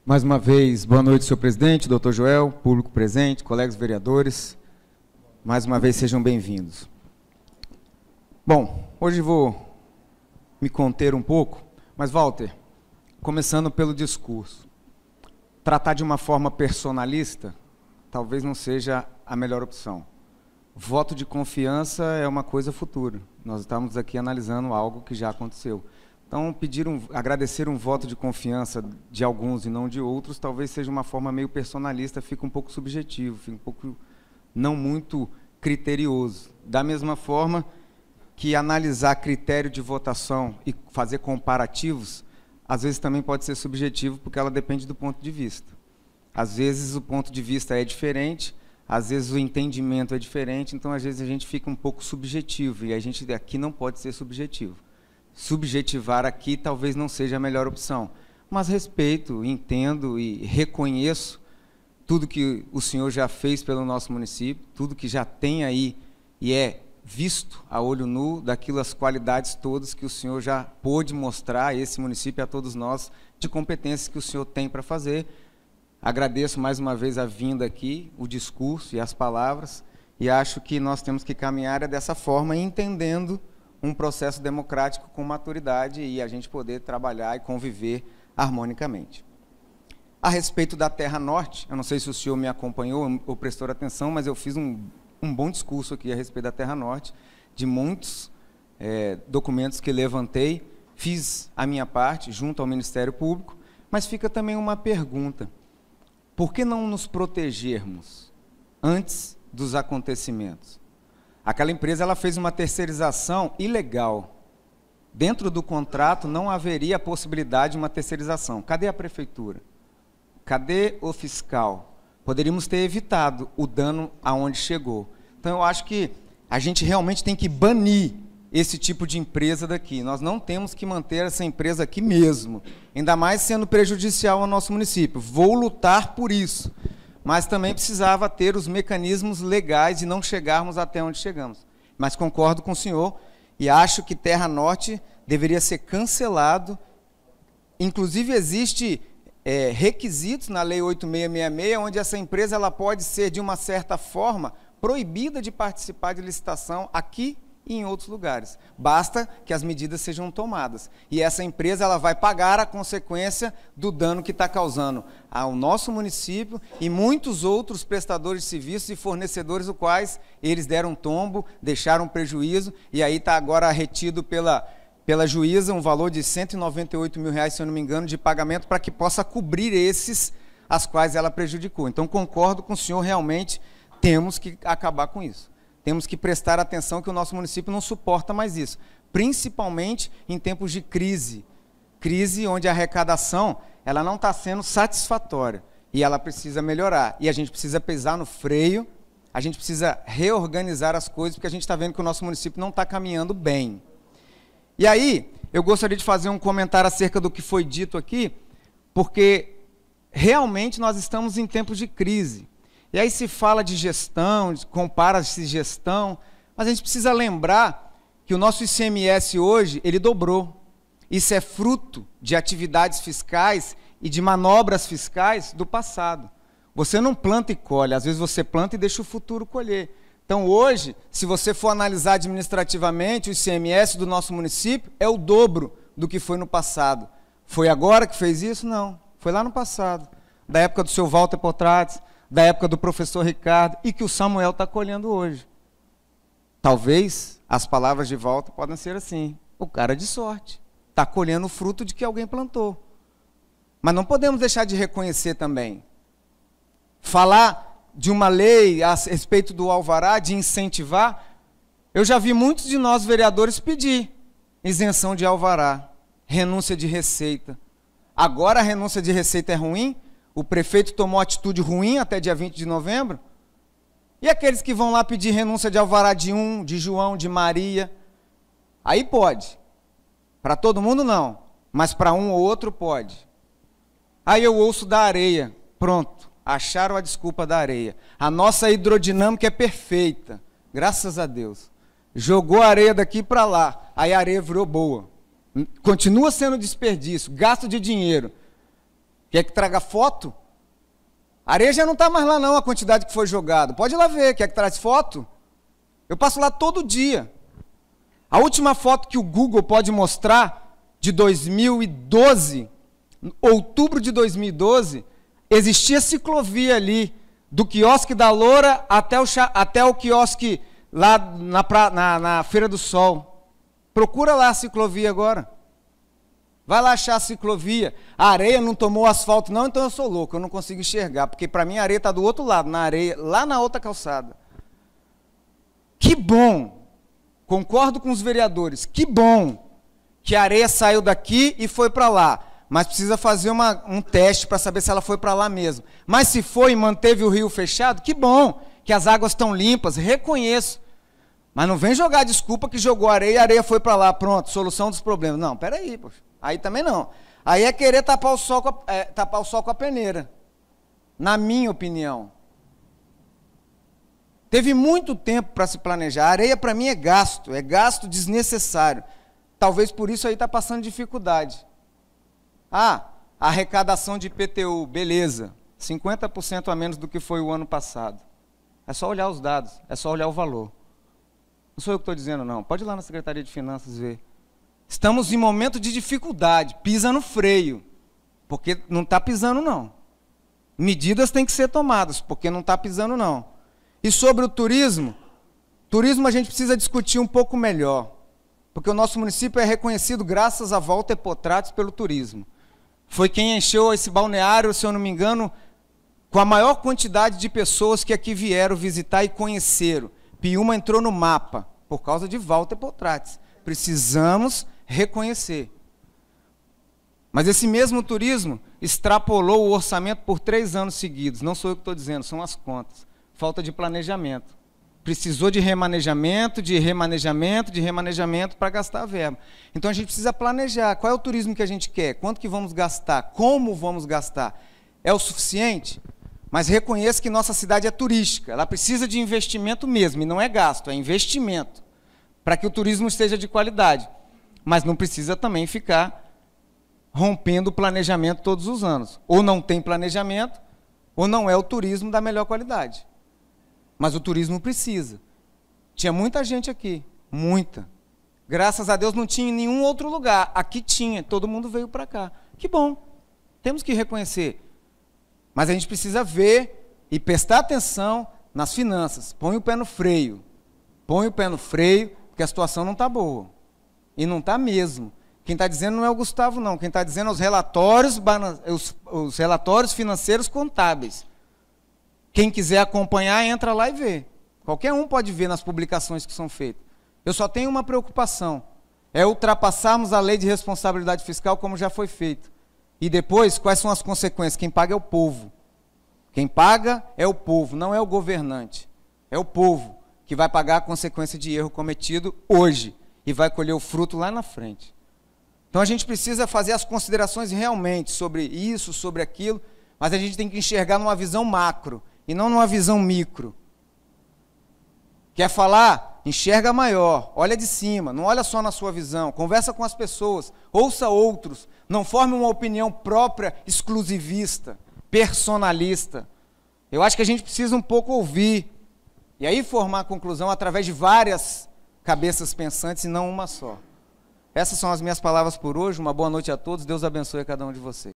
Mais uma vez, boa noite, senhor presidente, doutor Joel, público presente, colegas vereadores. Mais uma vez, sejam bem-vindos. Bom, hoje vou me conter um pouco, mas, Walter, começando pelo discurso. Tratar de uma forma personalista talvez não seja a melhor opção. Voto de confiança é uma coisa futura. Nós estamos aqui analisando algo que já aconteceu. Então, agradecer um voto de confiança de alguns e não de outros, talvez seja uma forma meio personalista, fica um pouco subjetivo, fica um pouco não muito criterioso. Da mesma forma que analisar critério de votação e fazer comparativos, às vezes também pode ser subjetivo, porque ela depende do ponto de vista. Às vezes o ponto de vista é diferente, às vezes o entendimento é diferente, então às vezes a gente fica um pouco subjetivo, e a gente aqui não pode ser subjetivo. Subjetivar aqui talvez não seja a melhor opção, mas respeito, entendo e reconheço tudo que o senhor já fez pelo nosso município, tudo que já tem aí e é visto a olho nu, daquilo as qualidades todas que o senhor já pôde mostrar a esse município e a todos nós, de competências que o senhor tem para fazer. Agradeço mais uma vez a vinda aqui, o discurso e as palavras, e acho que nós temos que caminhar dessa forma, entendendo um processo democrático com maturidade e a gente poder trabalhar e conviver harmonicamente. A respeito da Terra Norte, eu não sei se o senhor me acompanhou ou prestou atenção, mas eu fiz um bom discurso aqui a respeito da Terra Norte, de muitos documentos que levantei, fiz a minha parte junto ao Ministério Público, mas fica também uma pergunta: por que não nos protegermos antes dos acontecimentos? Aquela empresa ela fez uma terceirização ilegal. Dentro do contrato não haveria a possibilidade de uma terceirização. Cadê a prefeitura? Cadê o fiscal? Poderíamos ter evitado o dano aonde chegou. Então, eu acho que a gente realmente tem que banir esse tipo de empresa daqui. Nós não temos que manter essa empresa aqui mesmo, ainda mais sendo prejudicial ao nosso município. Vou lutar por isso, mas também precisava ter os mecanismos legais de não chegarmos até onde chegamos. Mas concordo com o senhor e acho que Terra Norte deveria ser cancelado. Inclusive, existe requisitos na Lei 8666, onde essa empresa ela pode ser, de uma certa forma, proibida de participar de licitação aqui e em outros lugares. Basta que as medidas sejam tomadas. E essa empresa ela vai pagar a consequência do dano que está causando ao nosso município e muitos outros prestadores de serviços e fornecedores, os quais eles deram tombo, deixaram prejuízo, e aí está agora retido pela juíza um valor de R$198 mil, se eu não me engano, de pagamento para que possa cobrir esses as quais ela prejudicou. Então, concordo com o senhor, realmente temos que acabar com isso. Temos que prestar atenção que o nosso município não suporta mais isso, principalmente em tempos de crise. Crise onde a arrecadação ela não está sendo satisfatória e ela precisa melhorar. E a gente precisa pisar no freio, a gente precisa reorganizar as coisas, porque a gente está vendo que o nosso município não está caminhando bem. E aí, eu gostaria de fazer um comentário acerca do que foi dito aqui, porque realmente nós estamos em tempos de crise. E aí se fala de gestão, compara-se gestão, mas a gente precisa lembrar que o nosso ICMS hoje, ele dobrou. Isso é fruto de atividades fiscais e de manobras fiscais do passado. Você não planta e colhe, às vezes você planta e deixa o futuro colher. Então hoje, se você for analisar administrativamente, o ICMS do nosso município é o dobro do que foi no passado. Foi agora que fez isso? Não, foi lá no passado, da época do seu Walter Potrates, da época do professor Ricardo, e que o Samuel está colhendo hoje. Talvez as palavras de volta podem ser assim: o cara de sorte, está colhendo o fruto de que alguém plantou. Mas não podemos deixar de reconhecer também. Falar de uma lei a respeito do alvará, de incentivar, eu já vi muitos de nós vereadores pedir isenção de alvará, renúncia de receita. Agora a renúncia de receita é ruim? O prefeito tomou atitude ruim até dia 20 de novembro? E aqueles que vão lá pedir renúncia de alvará de de João, de Maria? Aí pode. Para todo mundo não, mas para um ou outro pode. Aí eu ouço da areia. Pronto, acharam a desculpa da areia. A nossa hidrodinâmica é perfeita, graças a Deus. Jogou a areia daqui para lá, aí a areia virou boa. Continua sendo desperdício, gasto de dinheiro. Quer que traga foto? A areia já não está mais lá não, a quantidade que foi jogada. Pode ir lá ver, quer que traz foto? Eu passo lá todo dia. A última foto que o Google pode mostrar, de 2012, outubro de 2012, existia ciclovia ali, do quiosque da Loura até o quiosque lá na Feira do Sol. Procura lá a ciclovia agora. Vai lá achar a ciclovia. A areia não tomou asfalto não, então eu sou louco, eu não consigo enxergar, porque para mim a areia está do outro lado, na areia, lá na outra calçada. Que bom, concordo com os vereadores, que bom que a areia saiu daqui e foi para lá, mas precisa fazer um teste para saber se ela foi para lá mesmo. Mas se foi e manteve o rio fechado, que bom, que as águas estão limpas, reconheço. Mas não vem jogar desculpa que jogou areia e a areia foi para lá, pronto, solução dos problemas. Não, peraí, poxa. Aí também não. Aí é querer tapar o sol com a peneira. Na minha opinião. Teve muito tempo para se planejar. A areia para mim é gasto desnecessário. Talvez por isso aí está passando dificuldade. Ah, arrecadação de IPTU, beleza. 50% a menos do que foi o ano passado. É só olhar os dados, é só olhar o valor. Não sou eu que estou dizendo não. Pode ir lá na Secretaria de Finanças ver. Estamos em momento de dificuldade, pisa no freio, porque não está pisando não. Medidas têm que ser tomadas, porque não está pisando não. E sobre o turismo a gente precisa discutir um pouco melhor, porque o nosso município é reconhecido graças à Walter Potratis pelo turismo. Foi quem encheu esse balneário, se eu não me engano, com a maior quantidade de pessoas que aqui vieram visitar e conheceram. Piúma entrou no mapa, por causa de Walter Potratis. Precisamos reconhecer. Mas esse mesmo turismo extrapolou o orçamento por 3 anos seguidos. Não sou eu que estou dizendo, são as contas. Falta de planejamento. Precisou de remanejamento para gastar a verba. Então a gente precisa planejar. Qual é o turismo que a gente quer? Quanto que vamos gastar? Como vamos gastar? É o suficiente? Mas reconheça que nossa cidade é turística. Ela precisa de investimento mesmo, e não é gasto, é investimento, para que o turismo esteja de qualidade. Mas não precisa também ficar rompendo o planejamento todos os anos. Ou não tem planejamento, ou não é o turismo da melhor qualidade. Mas o turismo precisa. Tinha muita gente aqui, muita. Graças a Deus não tinha em nenhum outro lugar. Aqui tinha, todo mundo veio para cá. Que bom, temos que reconhecer. Mas a gente precisa ver e prestar atenção nas finanças. Põe o pé no freio. Põe o pé no freio, porque a situação não está boa. E não está mesmo. Quem está dizendo não é o Gustavo, não. Quem está dizendo é os relatórios financeiros contábeis. Quem quiser acompanhar, entra lá e vê. Qualquer um pode ver nas publicações que são feitas. Eu só tenho uma preocupação. É ultrapassarmos a lei de responsabilidade fiscal como já foi feito. E depois, quais são as consequências? Quem paga é o povo. Quem paga é o povo, não é o governante. É o povo que vai pagar a consequência de erro cometido hoje e vai colher o fruto lá na frente. Então a gente precisa fazer as considerações realmente sobre isso, sobre aquilo, mas a gente tem que enxergar numa visão macro e não numa visão micro. Quer falar? Enxerga maior, olha de cima, não olha só na sua visão, conversa com as pessoas, ouça outros, não forme uma opinião própria, exclusivista, personalista. Eu acho que a gente precisa um pouco ouvir, e aí formar a conclusão através de várias cabeças pensantes e não uma só. Essas são as minhas palavras por hoje, uma boa noite a todos, Deus abençoe a cada um de vocês.